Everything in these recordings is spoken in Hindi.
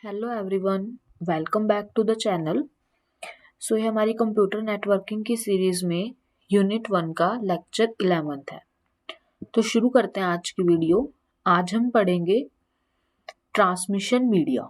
Hello everyone, welcome back to the channel. ये हमारी कंप्यूटर नेटवर्किंग की सीरीज में यूनिट 1 का लेक्चर 11 है। तो शुरू करते हैं आज की वीडियो। आज हम पढ़ेंगे ट्रांसमिशन मीडिया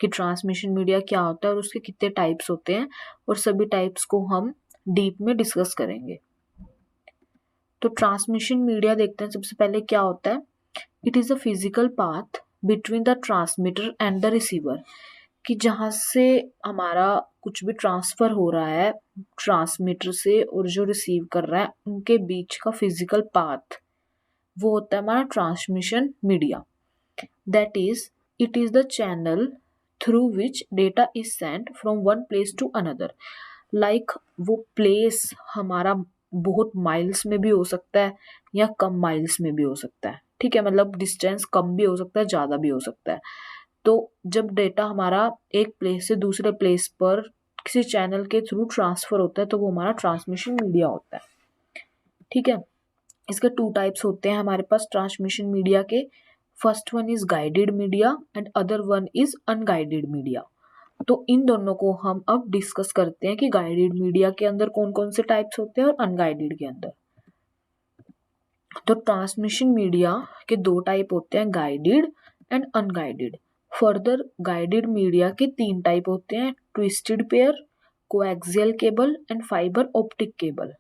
कि ट्रांसमिशन मीडिया क्या होता है और उसके कितने टाइप्स होते हैं, और सभी टाइप्स को हम डीप में डिस्कस करेंगे। तो ट्रांसमिशन मीडिया देखते हैं। सबसे पहले क्या होता है? It is a physical path between the transmitter and the receiver, कि जहाँ से हमारा कुछ भी ट्रांसफर हो रहा है ट्रांसमीटर से और जो रिसीव कर रहा है उनके बीच का फिजिकल पाथ, वो होता है हमारा transmission media. That is it is the channel through which data is sent from one place to another. Like वो प्लेस हमारा बहुत माइल्स में भी हो सकता है या कम माइल्स में भी हो सकता है। ठीक है, मतलब डिस्टेंस कम भी हो सकता है, ज़्यादा भी हो सकता है। तो जब डेटा हमारा एक प्लेस से दूसरे प्लेस पर किसी चैनल के थ्रू ट्रांसफर होता है तो वो हमारा ट्रांसमिशन मीडिया होता है। ठीक है, इसके 2 टाइप्स होते हैं हमारे पास ट्रांसमिशन मीडिया के। First one is guided media and other one is unguided media. तो इन दोनों को हम अब डिस्कस करते हैं कि गाइडेड मीडिया के अंदर कौन कौन से टाइप्स होते हैं और अनगाइडेड के अंदर। तो ट्रांसमिशन मीडिया के 2 टाइप होते हैं, guided and unguided. Further guided media के 3 टाइप होते हैं, twisted pair, coaxial cable and fibre optic cable.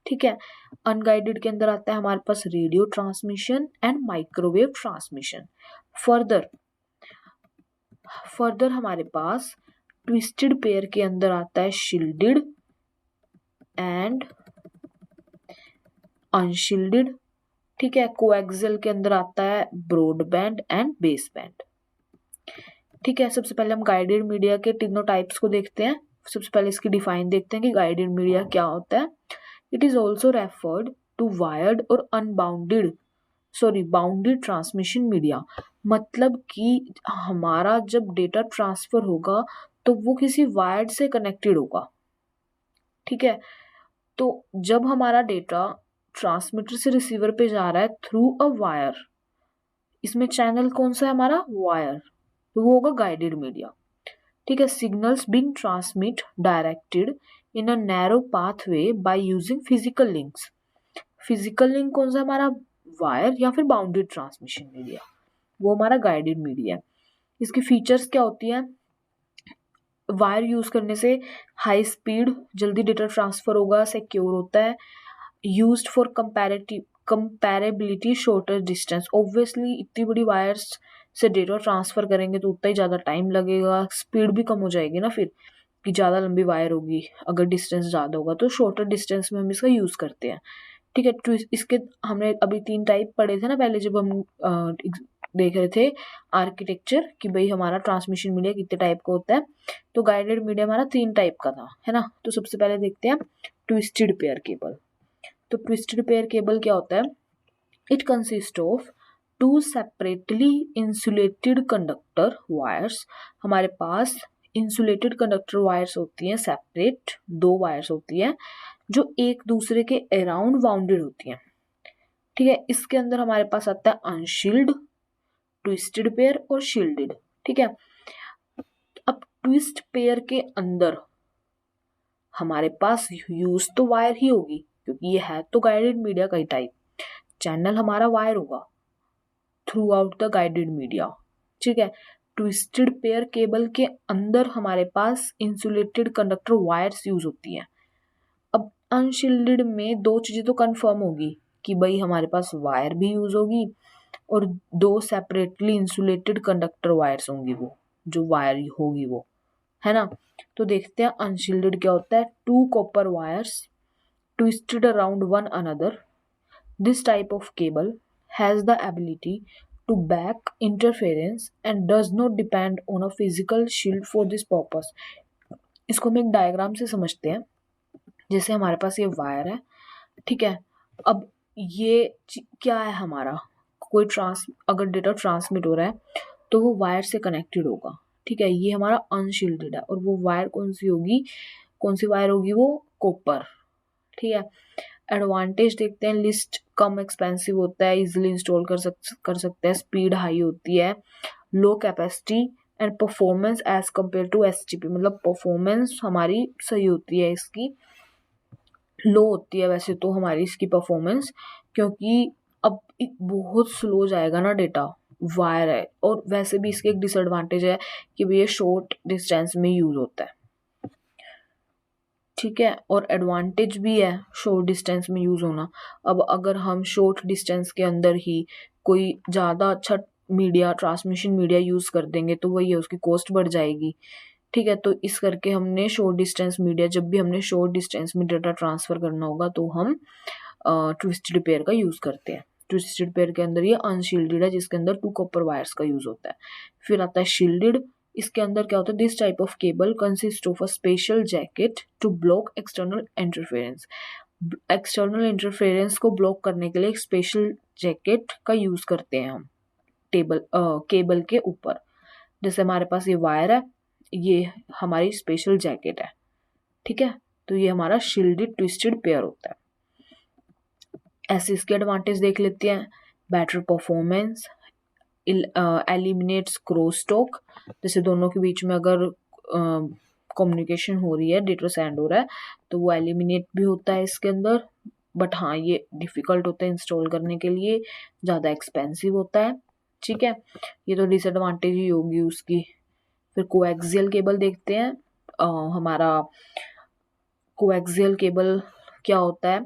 ठीक है, अनगाइडेड के अंदर आता है हमारे पास radio transmission and microwave transmission. Further further हमारे पास ट्विस्टेड पेयर के अंदर आता है शील्डेड एंड अनशील्डेड। ठीक है, कोएक्सियल के अंदर आता है ब्रॉडबैंड एंड बेसबैंड। ठीक है, सबसे पहले हम गाइडेड मीडिया के तीनों टाइप्स को देखते हैं। सबसे पहले इसकी डिफाइन देखते हैं कि गाइडेड मीडिया क्या होता है। It is also referred to wired और बाउंडेड ट्रांसमिशन मीडिया। मतलब कि हमारा जब डेटा ट्रांसफर होगा तो वो किसी वायर्ड से कनेक्टेड होगा। ठीक है, तो जब हमारा डेटा ट्रांसमीटर से रिसीवर पे जा रहा है थ्रू अ वायर, इसमें चैनल कौन सा है हमारा? वायर, तो वो होगा गाइडेड मीडिया। ठीक है, signals being transmit directed in a narrow pathway by using physical links. Physical link कौन सा हमारा? वायर या फिर बाउंडेड ट्रांसमिशन मीडिया, वो हमारा गाइडेड मीडिया है। इसकी फीचर्स क्या होती है? वायर यूज करने से हाई स्पीड जल्दी डेटा ट्रांसफर होगा, सिक्योर होता है। Used for comparability shorter distance. Obviously इतनी बड़ी वायर्स से डेटा ट्रांसफर करेंगे तो उतना ही ज़्यादा टाइम लगेगा, स्पीड भी कम हो जाएगी ना, फिर कि ज़्यादा लंबी वायर होगी अगर डिस्टेंस ज़्यादा होगा, तो शॉर्टर डिस्टेंस में हम इसका यूज़ करते हैं। ठीक है, इसके हमने अभी 3 टाइप पढ़े थे ना पहले, जब हम देख रहे थे आर्किटेक्चर कि भाई हमारा ट्रांसमिशन मीडिया कितने टाइप का होता है। तो गाइडेड मीडिया हमारा 3 टाइप का था, है ना। तो सबसे पहले देखते हैं ट्विस्टेड पेयर केबल। तो ट्विस्टेड पेयर केबल क्या होता है? It consist of 2 separately insulated conductor wires. हमारे पास इंसुलेटेड कंडक्टर वायर्स होती हैं, सेपरेट 2 वायर्स होती हैं जो एक दूसरे के अराउंड बाउंडेड होती हैं। ठीक है, इसके अंदर हमारे पास आता है अनशील्ड, ट्विस्टेड पेयर और शील्डेड। ठीक है, अब ट्विस्ट पेयर के अंदर हमारे पास यूज तो वायर ही होगी, क्योंकि ये है तो गाइडेड मीडिया का ही टाइप। चैनल हमारा वायर होगा through out the guided media. ठीक है, ट्विस्टेड पेयर केबल के अंदर हमारे पास इंसुलेटेड कंडक्टर वायर्स यूज होती हैं। अब अनशील्डेड में 2 चीजें तो कंफर्म होगी कि भाई हमारे पास वायर भी यूज होगी और 2 सेपरेटली इंसुलेटेड कंडक्टर वायर्स होंगी, वो जो वायर होगी वो, है ना। तो देखते हैं अनशील्डेड क्या होता है। 2 copper wires twisted around one another. This type of cable has the ability to back interference and does not depend on a physical shield for this purpose. इसको हम एक डायग्राम से समझते हैं। जैसे हमारे पास ये वायर है, ठीक है। अब ये क्या है हमारा? कोई अगर डेटा ट्रांसमिट हो रहा है तो वो वायर से कनेक्टेड होगा। ठीक है, ये हमारा अनशील्डेड है और वो वायर कौन सी होगी? कौन सी वायर होगी? वो कॉपर। ठीक है, एडवांटेज देखते हैं। लिस्ट कम एक्सपेंसिव होता है, इजीली इंस्टॉल कर सकते हैं, स्पीड हाई होती है, low capacity and performance as compare to STP, मतलब परफॉर्मेंस हमारी सही होती है, इसकी लो होती है वैसे तो हमारी इसकी परफॉर्मेंस, क्योंकि अब बहुत स्लो जाएगा ना डेटा, वायर है। और वैसे भी इसके एक डिसएडवांटेज है कि भैया शॉर्ट डिस्टेंस में यूज होता है, ठीक है, और एडवांटेज भी है शॉर्ट डिस्टेंस में यूज होना। अब अगर हम शॉर्ट डिस्टेंस के अंदर ही कोई ज़्यादा अच्छा मीडिया, ट्रांसमिशन मीडिया यूज कर देंगे तो वही है, उसकी कॉस्ट बढ़ जाएगी, ठीक है। तो इस करके हमने शॉर्ट डिस्टेंस मीडिया, जब भी हमने शॉर्ट डिस्टेंस में डाटा ट्रांसफर करना होगा तो हम ट्विस्टेड पेयर का यूज करते हैं। ट्विस्टेड पेयर के अंदर ये अनशील्डेड है, जिसके अंदर 2 कॉपर वायर्स का यूज होता है। फिर आता है शील्डेड, इसके अंदर क्या होता है, this type of cable consist of a special jacket to block external interference. External interference को ब्लॉक करने के लिए एक स्पेशल जैकेट का यूज करते हैं हम केबल के ऊपर। जैसे हमारे पास ये वायर है, ये हमारी स्पेशल जैकेट है, ठीक है। तो ये हमारा शील्डेड ट्विस्टेड पेयर होता है। ऐसे इसके एडवांटेज देख लेते हैं। Better performance, eliminates cross talk, जैसे दोनों के बीच में अगर कम्युनिकेशन हो रही है, डेटा सेंड हो रहा है, तो वो एलिमिनेट भी होता है इसके अंदर। बट हाँ, ये डिफिकल्ट होता है इंस्टॉल करने के लिए, ज़्यादा एक्सपेंसिव होता है, ठीक है। ये तो डिसएडवांटेज ही होगी उसकी। फिर कोएक्सियल केबल देखते हैं। हमारा कोएक्सियल केबल क्या होता है,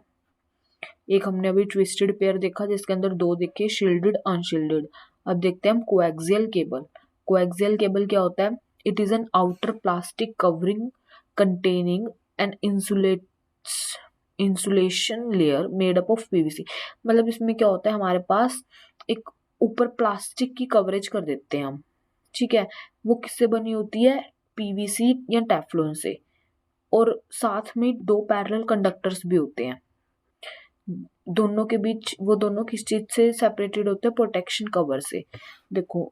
एक हमने अभी ट्विस्टेड पेयर देखा जिसके अंदर 2 देखे, शील्डेड अनशील्डेड। अब देखते हैं हम कोएक्सियल केबल। कोएक्सियल केबल क्या होता है, it is an outer plastic covering containing an insulation layer made up of PVC. मतलब इसमें क्या होता है, हमारे पास एक ऊपर प्लास्टिक की कवरेज कर देते हैं हम, ठीक है। वो किससे बनी होती है, पीवीसी या टेफ्लॉन से। और साथ में 2 पैरेलल कंडक्टर्स भी होते हैं दोनों के बीच। वो दोनों किस चीज से सेपरेटेड होते हैं, प्रोटेक्शन कवर से। देखो,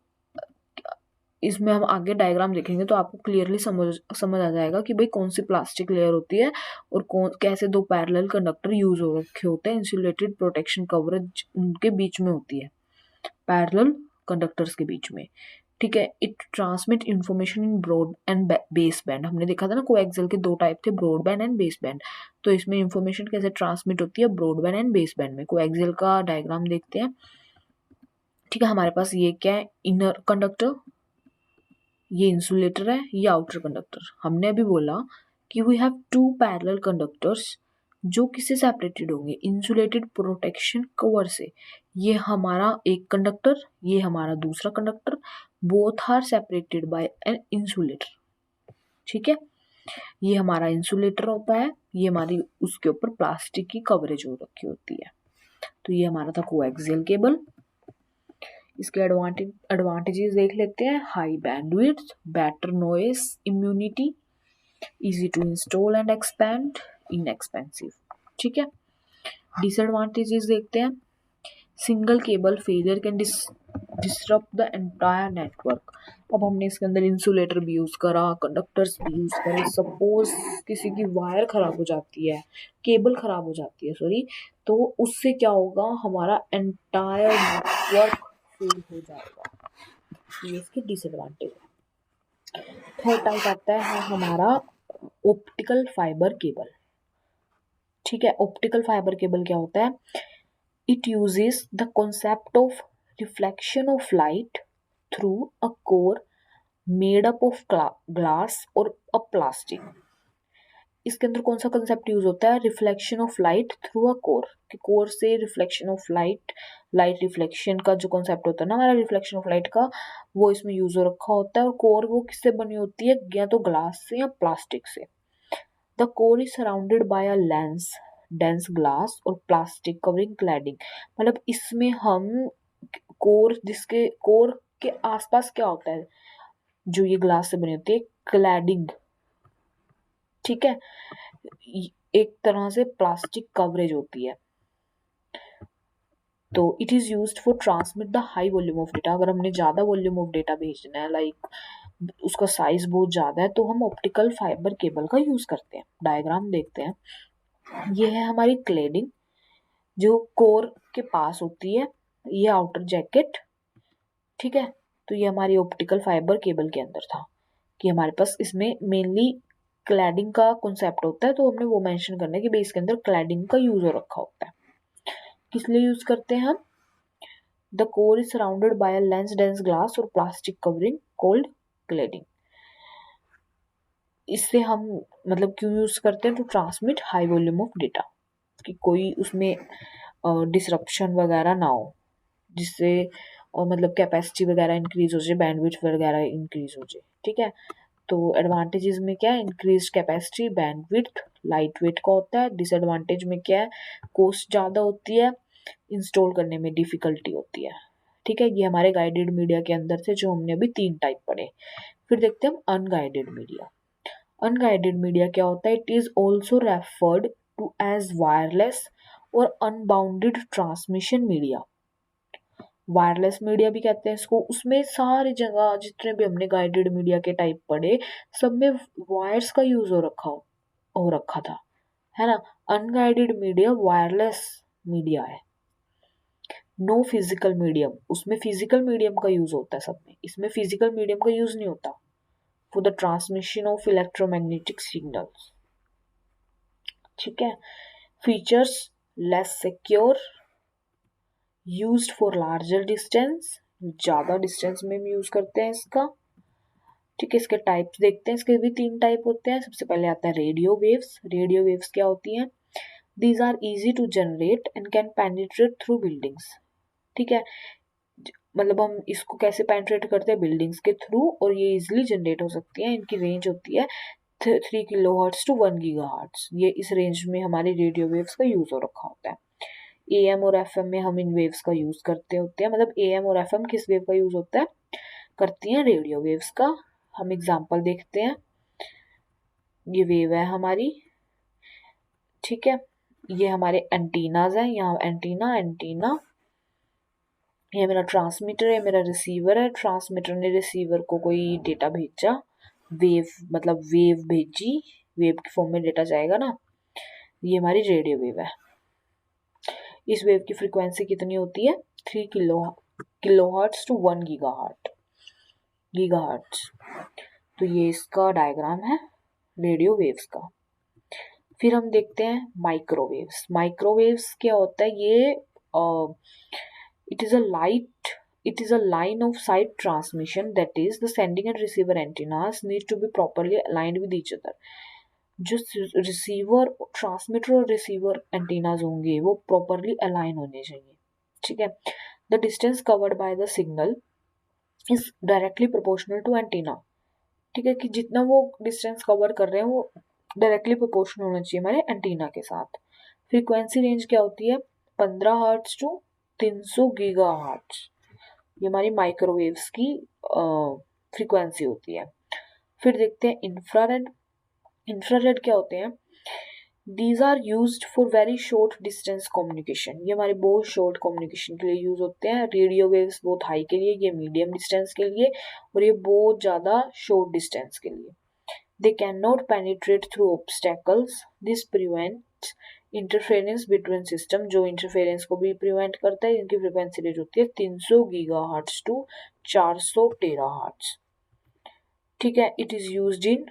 इसमें हम आगे डायग्राम देखेंगे तो आपको क्लियरली समझ आ जाएगा कि भाई कौन सी प्लास्टिक लेयर होती है और कौन कैसे 2 पैरेलल कंडक्टर यूज हो रखे होते हैं। इंसुलेटेड प्रोटेक्शन कवरेज उनके बीच में होती है, पैरेलल कंडक्टर्स के बीच में, ठीक है। It transmit information in broad and baseband. हमने देखा था ना, कोएक्सियल के 2 टाइप थे, broadband and baseband. तो इसमें इंफॉर्मेशन कैसे ट्रांसमिट होती है, broadband and baseband में। कोएक्सियल का डायग्राम देखते हैं, ठीक है। हमारे पास ये क्या है, इनर कंडक्टर, ये इंसुलेटर है, ये आउटर कंडक्टर। हमने अभी बोला कि वी हैव 2 पैरेलल कंडक्टर्स जो किससे सेपरेटेड होंगे, इंसुलेटेड प्रोटेक्शन कवर से। ये हमारा एक कंडक्टर, ये हमारा दूसरा conductor, both are separated by an insulator, ठीक है। ये हमारा इंसुलेटर होता है, ये हमारी उसके ऊपर प्लास्टिक की कवरेज हो रखी होती है। तो ये हमारा था कोएक्सियल केबल। इसके एडवांटेजेस देख लेते हैं। High bandwidth, better noise immunity, easy to install and expand, inexpensive, ठीक है। डिसएडवांटेजेस देखते हैं। Single cable failure can disrupt the entire network. अब हमने इसके अंदर इंसुलेटर भी यूज करा, कंडक्टर्स भी यूज करे, सपोज किसी की वायर खराब हो जाती है, केबल खराब हो जाती है, सॉरी, तो उससे क्या होगा, हमारा एंटायर नेटवर्क फेल हो जाएगा। ये इसके डिसएडवांटेज है। थर्ड टाइप आता है हमारा ऑप्टिकल फाइबर केबल, ठीक है। ऑप्टिकल फाइबर केबल क्या होता है, it uses the concept of reflection of light through a core made up of glass और अ प्लास्टिक। इसके अंदर कौन सा कंसेप्ट यूज होता है, reflection of light through a core, कि कोर से reflection of light, light reflection का जो कंसेप्ट होता है ना हमारा, रिफ्लेक्शन ऑफ लाइट का, वो इसमें यूज हो रखा होता है। और कोर वो किससे बनी होती है, या तो ग्लास से या प्लास्टिक से। The core is surrounded by a less dense glass और प्लास्टिक कवरिंग क्लैडिंग। मतलब इसमें हम कोर, जिसके कोर के आसपास क्या होता है, जो ये ग्लास से बनी होती है, क्लैडिंग, ठीक है, एक तरह से प्लास्टिक कवरेज होती है। तो it is used for transmit the high volume of data. अगर हमने ज्यादा वॉल्यूम ऑफ डेटा भेजना है, लाइक उसका साइज बहुत ज्यादा है, तो हम ऑप्टिकल फाइबर केबल का यूज करते हैं। डायग्राम देखते हैं। ये है हमारी क्लैडिंग जो कोर के पास होती है, ये आउटर जैकेट, ठीक है। तो ये हमारी ऑप्टिकल फाइबर केबल के अंदर था कि हमारे पास इसमें मेनली क्लैडिंग का कॉन्सेप्ट होता है, तो हमने वो मेंशन करना है कि भाई इसके अंदर क्लैडिंग का यूज हो रखा होता है। किस लिए यूज करते हैं हम? The core is surrounded by a less dense glass और प्लास्टिक कवरिंग कोल्ड क्लैडिंग। इससे हम मतलब क्यों यूज करते हैं? To transmit high volume of data, कि कोई उसमें डिसरप्शन वगैरह ना हो, जिससे मतलब कैपेसिटी वगैरह इंक्रीज हो जाए, बैंडविड्थ वगैरह इंक्रीज हो जाए। ठीक है, तो एडवांटेजेस में क्या है? Increase capacity, bandwidth, light weight का होता है। डिसएडवांटेज में क्या है? कॉस्ट ज़्यादा होती है, इंस्टॉल करने में डिफिकल्टी होती है। ठीक है, ये हमारे गाइडेड मीडिया के अंदर थे जो हमने अभी 3 टाइप पढ़े। फिर देखते हैं हम अनगाइडेड मीडिया। अनगाइडेड मीडिया क्या होता है? It is also referred to as wireless और unbounded transmission media. Wireless media भी कहते हैं इसको। उसमें सारी जगह जितने भी हमने गाइडेड मीडिया के टाइप पढ़े, सब में वायर्स का यूज हो रखा था, है ना। अनगाइडेड मीडिया वायरलेस मीडिया है। नो फिजिकल मीडियम, उसमें फिजिकल मीडियम का यूज होता है सब में, इसमें फिजिकल मीडियम का यूज नहीं होता for the transmission of electromagnetic signals. ठीक है, features less secure, used for larger distance, ज़्यादा डिस्टेंस में भी यूज करते हैं इसका। ठीक है, इसके टाइप्स देखते हैं। इसके भी 3 टाइप होते हैं। सबसे पहले आता है रेडियो वेव्स। रेडियो वेव्स क्या होती हैं? These are easy to generate and can penetrate through buildings. ठीक है, मतलब हम इसको कैसे पेनिट्रेट करते हैं? बिल्डिंग्स के थ्रू, और ये इजिली जनरेट हो सकती है। इनकी रेंज होती है 3 किलोहर्ट्ज टू 1 गीगाहर्ट्ज। ये इस रेंज में हमारी रेडियो वेव्स का यूज हो रखा होता है। एएम और एफएम में हम इन वेव्स का यूज करते होते हैं। मतलब एएम और एफएम किस वेव का यूज होता है? करती हैं रेडियो वेव्स का। हम एग्जांपल देखते हैं। ये वेव है हमारी, ठीक है, ये हमारे एंटीनाज हैं। यहाँ एंटीना एंटीना, ये मेरा ट्रांसमीटर है, मेरा रिसीवर है। ट्रांसमीटर ने रिसीवर को कोई डेटा भेजा, वेव मतलब वेव भेजी, वेव की फॉर्म में डेटा जाएगा ना। ये हमारी रेडियो वेव है। इस वेव की फ्रीक्वेंसी कितनी होती है? 3 किलोहर्ट्ज टू 1 गीगाहर्ट्ज। तो ये इसका डायग्राम है रेडियो वेव्स का। फिर हम देखते हैं माइक्रोवेव्स। माइक्रोवेव्स क्या होता है? ये it is a line of sight transmission, that is the sending and receiver antennas need to be properly aligned with each other. जो रिसीवर, ट्रांसमीटर और रिसीवर एंटीनाज होंगे वो प्रॉपरली अलाइन होने चाहिए। ठीक है, the distance covered by the signal is directly proportional to antenna. ठीक है, कि जितना वो डिस्टेंस कवर कर रहे हैं वो डायरेक्टली प्रोपोर्शनल होना चाहिए हमारे एंटीना के साथ। फ्रीक्वेंसी रेंज क्या होती है? 15 हर्ट्ज टू 300 गीगा हर्ट्ज। ये हमारी माइक्रोवेव्स की फ्रीक्वेंसी होती है। फिर देखते हैं इंफ्रारेड। इंफ्रारेड क्या होते हैं? These are used for very short distance communication. ये हमारे बहुत शॉर्ट कम्युनिकेशन के लिए यूज होते हैं। रेडियो वेव्स बहुत हाई के लिए, ये मीडियम डिस्टेंस के लिए, और ये बहुत ज़्यादा शॉर्ट डिस्टेंस के लिए। They can not penetrate through obstacles, this prevents interference between system. जो इंटरफेरेंस को भी प्रिवेंट करता है। इनकी फ्रिक्वेंसी रेंज होती है 300 गीगाहर्ट्ज टू 400 टेराहर्ट्ज। ठीक है, it is used in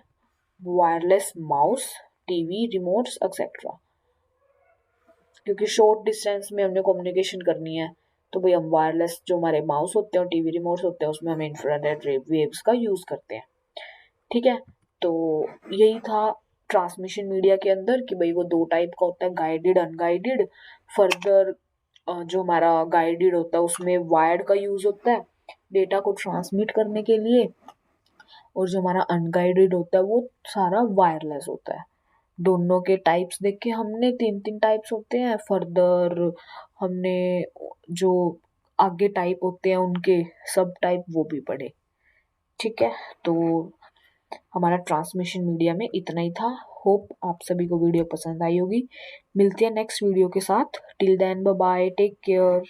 wireless mouse, TV, remotes etcetera. क्योंकि शॉर्ट डिस्टेंस में हमने कम्युनिकेशन करनी है, तो भाई हम वायरलेस जो हमारे माउस होते हैं और टीवी रिमोट्स होते हैं उसमें हम इंफ्रारेड वेव्स का यूज करते हैं। ठीक है, तो यही था ट्रांसमिशन मीडिया के अंदर कि भाई वो 2 टाइप का होता है, गाइडेड अनगाइडेड। फर्दर जो हमारा गाइडेड होता है उसमें वायर्ड का यूज होता है डेटा को ट्रांसमिट करने के लिए, और जो हमारा अनगाइडेड होता है वो सारा वायरलेस होता है। दोनों के टाइप्स देखे हमने, 3 टाइप्स होते हैं। फर्दर हमने जो आगे टाइप होते हैं उनके सब टाइप वो भी पढ़े। ठीक है, तो हमारा ट्रांसमिशन मीडिया में इतना ही था। होप आप सभी को वीडियो पसंद आई होगी। मिलते हैं नेक्स्ट वीडियो के साथ। Till then bye bye, take care.